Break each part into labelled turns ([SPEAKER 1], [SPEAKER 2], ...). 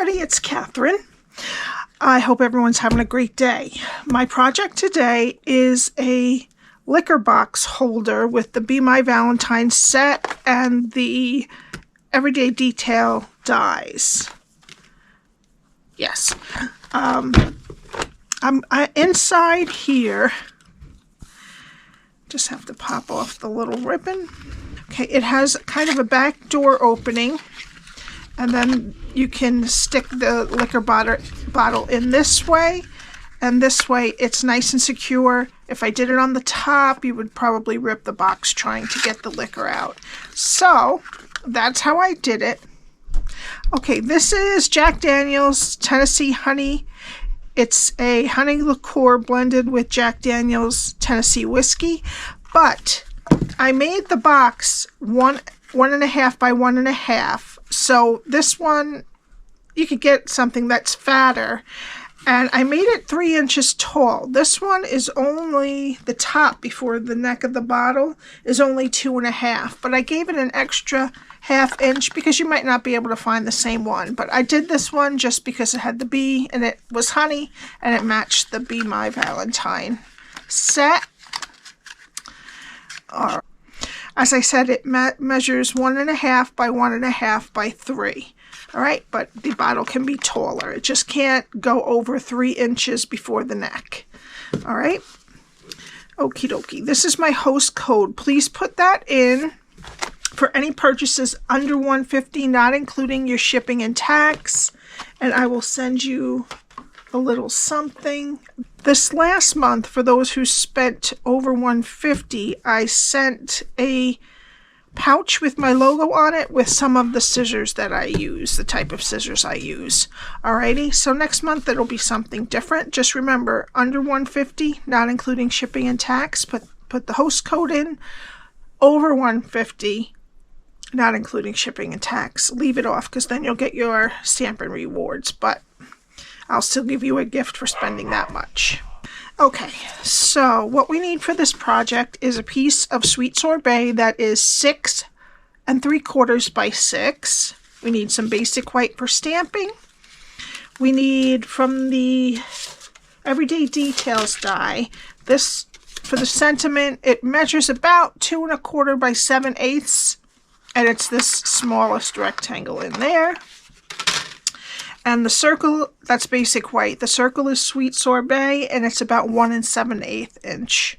[SPEAKER 1] everybody, it's Catherine. I hope everyone's having a great day. My project today is a liquor box holder with the Bee My Valentine set and the Everyday Detail dies. Yes. I'm inside here. Just have to pop off the little ribbon. Okay, it has kind of a back door opening. And then you can stick the liquor bottle in this way, and this way it's nice and secure. If I did it on the top, you would probably rip the box trying to get the liquor out. So that's how I did it. Okay, this is Jack Daniel's Tennessee Honey. It's a honey liqueur blended with Jack Daniel's Tennessee whiskey, but I made the box 1.5 by 1.5. So this one, you could get something that's fatter. And I made it 3 inches tall. This one is only, the top before the neck of the bottle is only 2.5. But I gave it an extra ½ inch because you might not be able to find the same one. But I did this one just because it had the bee and it was honey and it matched the Bee My Valentine set. All right. As I said, it measures 1.5 by 1.5 by 3. All right, but the bottle can be taller. It just can't go over 3 inches before the neck. All right. Okie dokie. This is my host code. Please put that in for any purchases under $150, not including your shipping and tax. And I will send you a little something. This last month, for those who spent over $150, I sent a pouch with my logo on it with some of the scissors that I use, the type of scissors I use. Alrighty, so next month it'll be something different. Just remember, under $150, not including shipping and tax, put the host code in. Over $150, not including shipping and tax. Leave it off because then you'll get your Stampin' rewards, but I'll still give you a gift for spending that much. Okay, so what we need for this project is a piece of sweet sorbet that is 6 3/4 by 6. We need some basic white for stamping. We need from the Everyday Details die. This, for the sentiment, it measures about 2 1/4 by 7/8, and it's this smallest rectangle in there. And the circle, that's basic white. The circle is sweet sorbet, and it's about 1 7/8 inch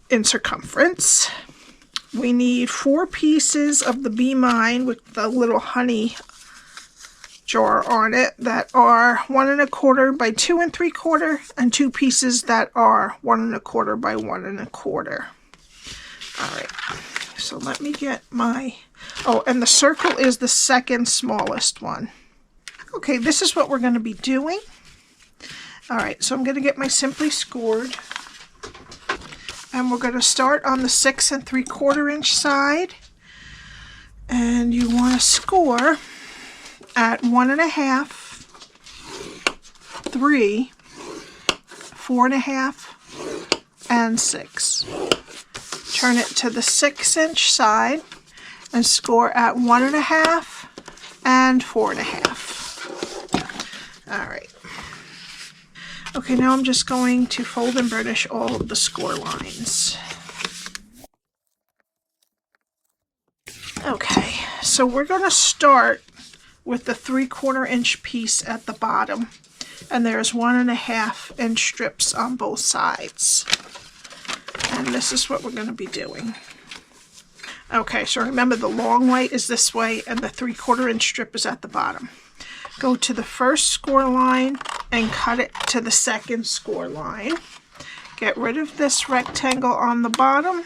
[SPEAKER 1] in circumference. We need 4 pieces of the Bee Mine with the little honey jar on it that are 1 1/4 by 2 3/4, and 2 pieces that are 1 1/4 by 1 1/4. All right, so let me get my... Oh, and the circle is the second smallest one. Okay, this is what we're going to be doing. All right, so I'm going to get my Simply Scored. And we're going to start on the 6 3/4 inch side. And you want to score at 1.5, 3, 4.5, and 6. Turn it to the 6 inch side and score at 1.5 and 4.5. All right. Okay, now I'm just going to fold and burnish all of the score lines. Okay, so we're going to start with the 3/4 inch piece at the bottom, and there's 1.5 inch strips on both sides. And this is what we're going to be doing. Okay, so remember the long way is this way and the 3/4 inch strip is at the bottom. Go to the first score line and cut it to the second score line. Get rid of this rectangle on the bottom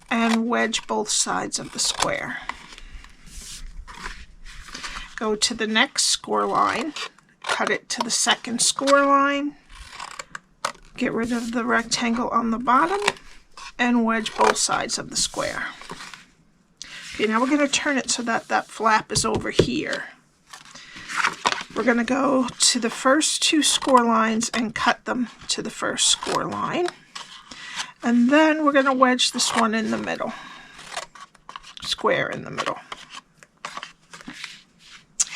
[SPEAKER 1] and wedge both sides of the square. Go to the next score line, cut it to the second score line, get rid of the rectangle on the bottom, and wedge both sides of the square. Okay, now we're going to turn it so that that flap is over here. We're going to go to the first 2 score lines and cut them to the first score line. And then we're going to wedge this one in the middle, square in the middle.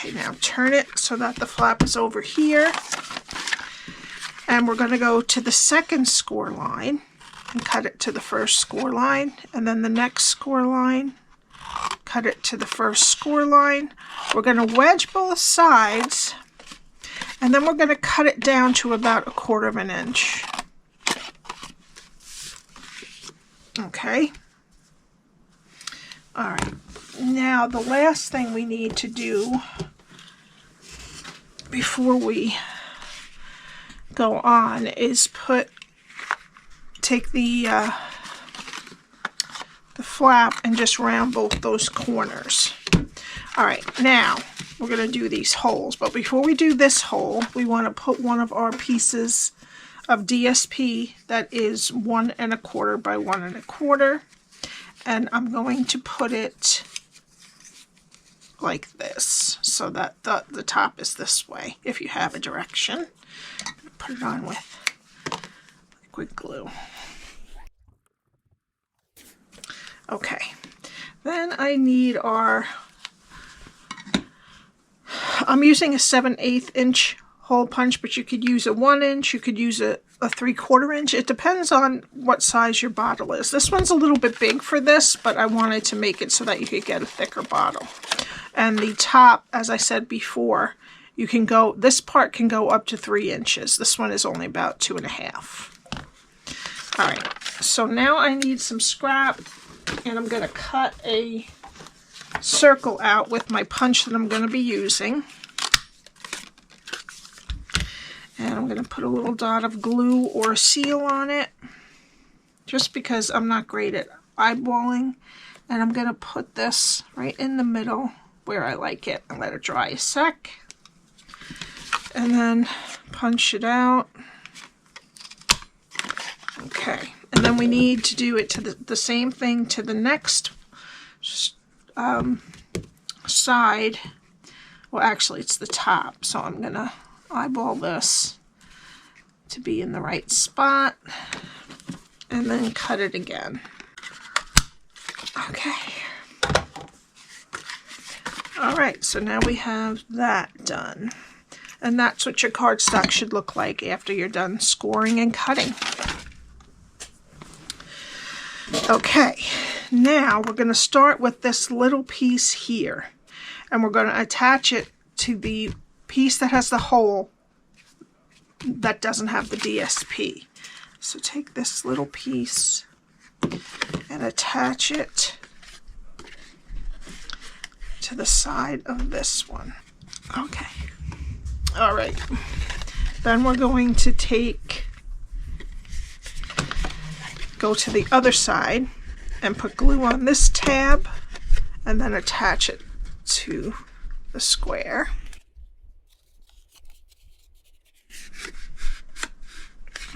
[SPEAKER 1] Okay, now turn it so that the flap is over here. And we're going to go to the second score line and cut it to the first score line. And then the next score line, cut it to the first score line. We're going to wedge both sides. And then we're going to cut it down to about 1/4 of an inch. Okay. All right. Now the last thing we need to do before we go on is take the flap and just round both those corners. All right, now we're going to do these holes, but before we do this hole, we want to put one of our pieces of DSP that is 1 1/4 by 1 1/4, and I'm going to put it like this so that the top is this way if you have a direction. Put it on with liquid glue. Okay, then I need I'm using a 7/8 inch hole punch, but you could use a 1 inch, you could use a 3/4 inch. It depends on what size your bottle is. This one's a little bit big for this, but I wanted to make it so that you could get a thicker bottle. And the top, as I said before, this part can go up to 3 inches. This one is only about 2.5. All right, so now I need some scrap, and I'm going to cut a circle out with my punch that I'm going to be using. And I'm going to put a little dot of glue or seal on it, just because I'm not great at eyeballing. And I'm going to put this right in the middle where I like it and let it dry a sec. And then punch it out. Okay, and then we need to do it to the same thing to the next side. Well, actually it's the top, so I'm gonna eyeball this to be in the right spot and then cut it again. Okay. All right, so now we have that done. And that's what your cardstock should look like after you're done scoring and cutting. Okay, now we're going to start with this little piece here. And we're going to attach it to the piece that has the hole that doesn't have the DSP. So take this little piece and attach it to the side of this one. Okay. All right. Then we're going to go to the other side and put glue on this tab and then attach it to the square.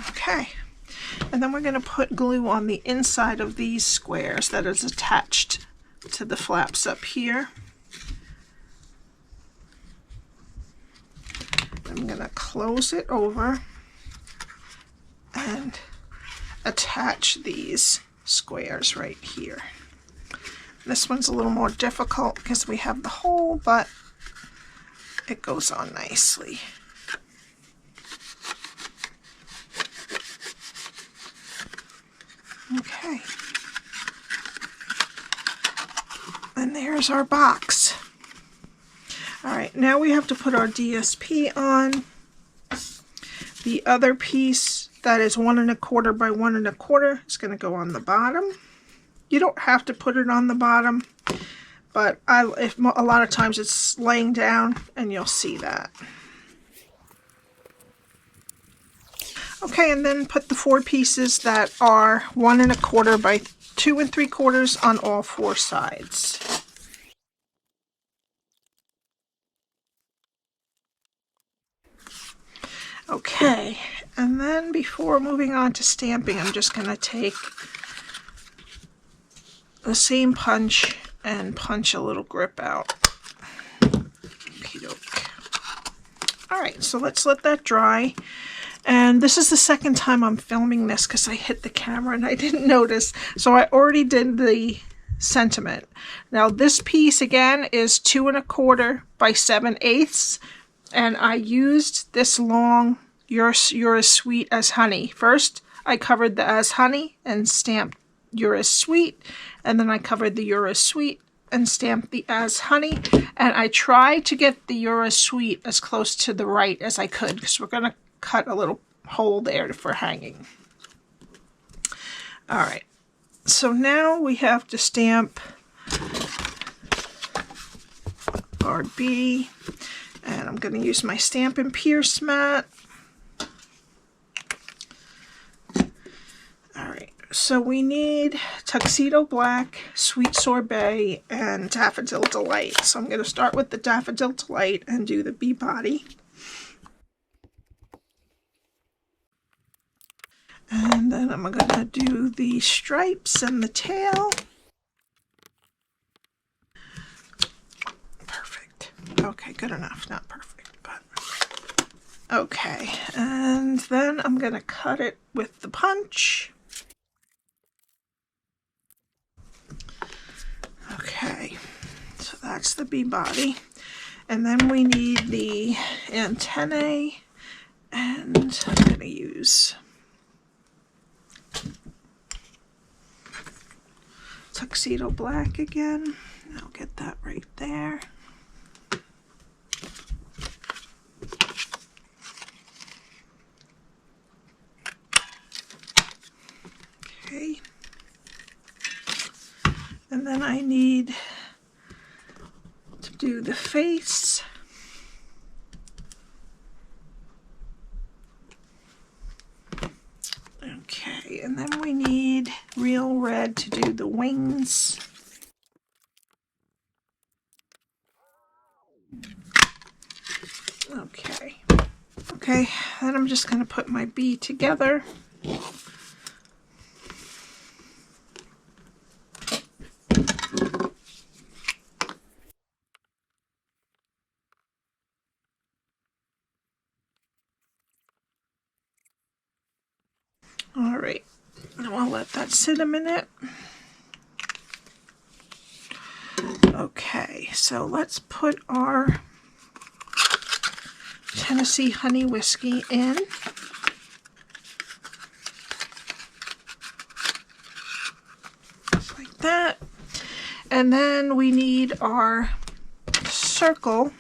[SPEAKER 1] Okay. And then we're going to put glue on the inside of these squares that is attached to the flaps up here. I'm going to close it over and attach these squares right here. This one's a little more difficult because we have the hole, but it goes on nicely. Okay. And there's our box. All right, now we have to put our DSP on. The other piece that is 1 1/4 by 1 1/4 is going to go on the bottom. You don't have to put it on the bottom, but a lot of times it's laying down and you'll see that. Okay, and then put the 4 pieces that are 1 1/4 by 2 3/4 on all 4 sides. Okay, and then before moving on to stamping, I'm just going to take the same punch and punch a little grip out. Okey-doke. All right, so let's let that dry. And this is the second time I'm filming this because I hit the camera and I didn't notice. So I already did the sentiment. Now this piece again is 2 1/4 by 7/8, and I used this long You're as Sweet as Honey. First I covered the As Honey and stamped You're as Sweet, and then I covered the You're as Sweet and stamped the As Honey, and I tried to get the You're as Sweet as close to the right as I could, because we're going to cut a little hole there for hanging. Alright, so now we have to stamp our bee, and I'm going to use my Stampin' Pierce mat. Alright, so we need Tuxedo Black, Sweet Sorbet, and Daffodil Delight. So I'm going to start with the Daffodil Delight and do the bee body. And then I'm going to do the stripes and the tail. Perfect. Okay, good enough. Not perfect, but okay. And then I'm going to cut it with the punch. Okay, so that's the bee body. And then we need the antennae, and I'm going to use Tuxedo Black again. I'll get that right there. Okay. And then I need to do the face. Okay, and then we need real red to do the wings. Okay. Okay, then I'm just going to put my bee together. All right, now I'll let that sit a minute. Okay, so let's put our Tennessee Honey Whiskey in. Just like that. And then we need our circle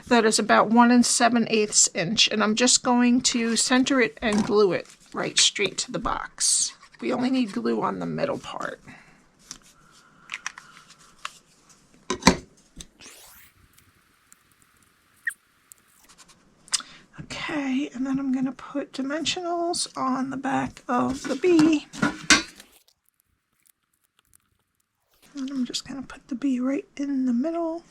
[SPEAKER 1] that is about 1 7/8 inch, and I'm just going to center it and glue it right straight to the box. We only need glue on the middle part. Okay, and then I'm going to put dimensionals on the back of the bee. And I'm just going to put the bee right in the middle.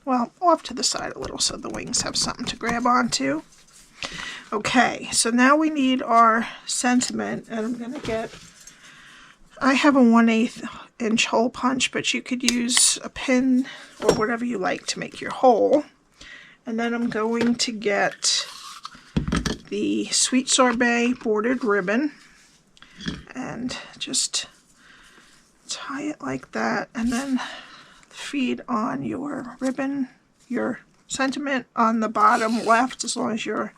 [SPEAKER 1] Well, off to the side a little so the wings have something to grab onto. Okay, so now we need our sentiment, and I'm going to get, I have a 1/8 inch hole punch, but you could use a pin or whatever you like to make your hole. And then I'm going to get the Sweet Sorbet bordered ribbon and just tie it like that, and then feed on your ribbon, your sentiment on the bottom left, as long as you're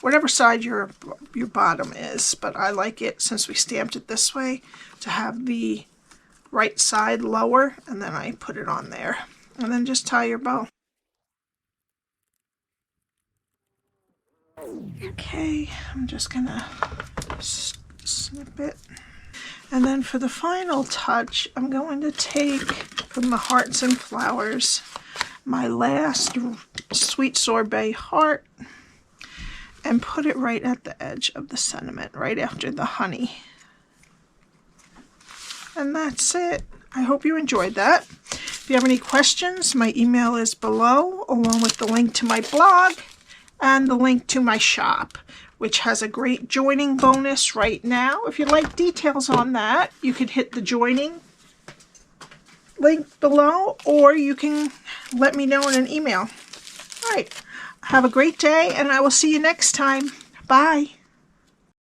[SPEAKER 1] whatever side your bottom is. But I like it, since we stamped it this way, to have the right side lower, and then I put it on there, and then just tie your bow. Okay, I'm just gonna snip it. And then for the final touch, I'm going to take from the Hearts and Flowers my last Sweet Sorbet heart and put it right at the edge of the sentiment, right after the honey. And that's it. I hope you enjoyed that. If you have any questions, my email is below, along with the link to my blog and the link to my shop, which has a great joining bonus right now. If you'd like details on that, you could hit the joining link below, or you can let me know in an email. All right, have a great day, and I will see you next time. Bye.